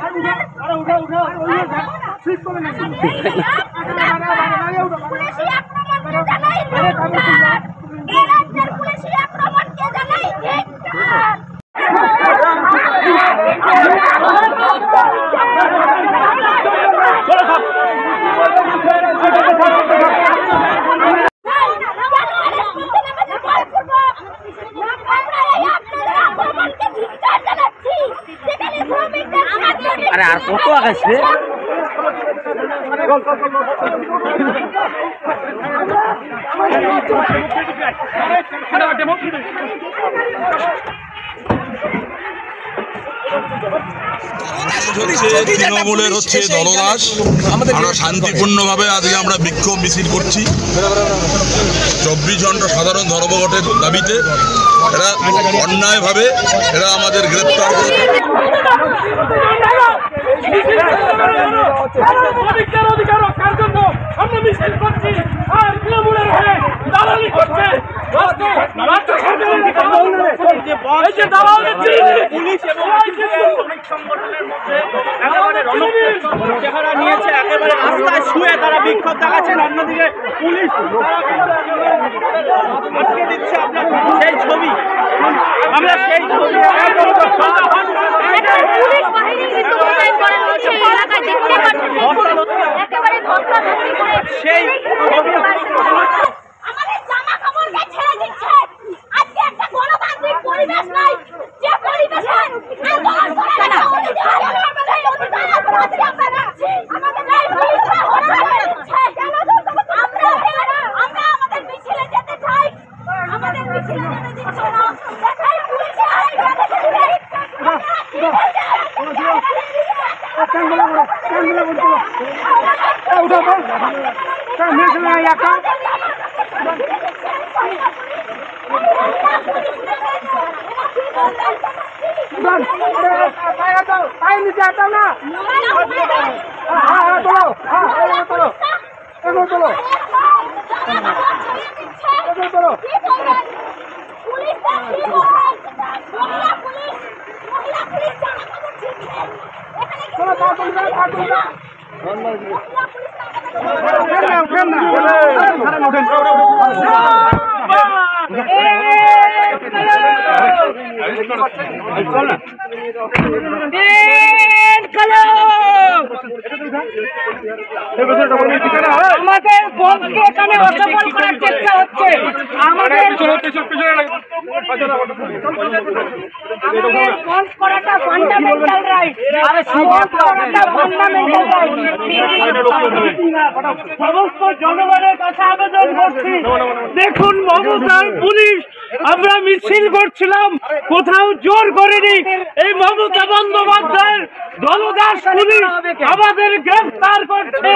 अरे यार कत आकाशे তৃণমূলের হচ্ছে দলদাস। আমরা শান্তিপূর্ণভাবে আজকে আমরা বিক্ষোভ মিছিল করছি 24 ঘন্টা সাধারণ ধর্মঘটের দাবিতে। এরা অন্যায়ভাবে এরা আমাদের গ্রেপ্তার করে অধিকার রক্ষার জন্য আমরা মিছিল করছি আর তৃণমূলের হয়ে দালালি করছে। চেহারা নিয়েছে একেবারে রাস্তায় শুয়ে তারা বিক্ষোভ দেখাচ্ছেন, অন্যদিকে পুলিশ আটকে দিচ্ছে। আপনার সেই ছবি আমরা সেই ছবি সেই আমাদের বন্ধকে এখানে অসফল করার চেষ্টা হচ্ছে। আমাদের বন্ধ করাটা ফান্ডামেন্টাল রাইট, বন্ধ করাটা ফান্ডামেন্টাল রাইট। সমস্ত জনগণের কাছে আবেদন করছি, দেখুন মমতার পুলিশ আমরা মিছিল করছিলাম, কোথাও জোর করেনি। এই মমতা বন্দ্যোপাধ্যায়ের দলদাস পুলিশ আমাদের গ্রেফতার করছে,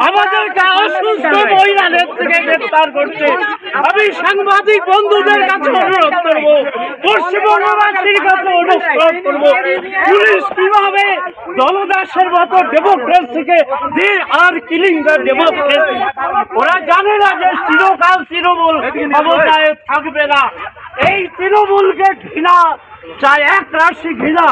আমাদেরকে অসুস্থ মহিলাদের থেকে গ্রেফতার করছে। আমি সাংবাদিক বন্ধুদের কাছে অনুরোধ করব, পশ্চিমবঙ্গবাসীর কাছে অনুরোধ করব, পুলিশ কিভাবে দলদাসের মতো ডেমোক্রেসিকে দে আর কিলিং দ্য ডেমোক্রেসি। ওরা জানে না যে চিরকাল তৃণমূল ক্ষমতায় থাকবে না। এই তৃণমূলকে ঘৃণা চাই, এক রাশি ঘৃণা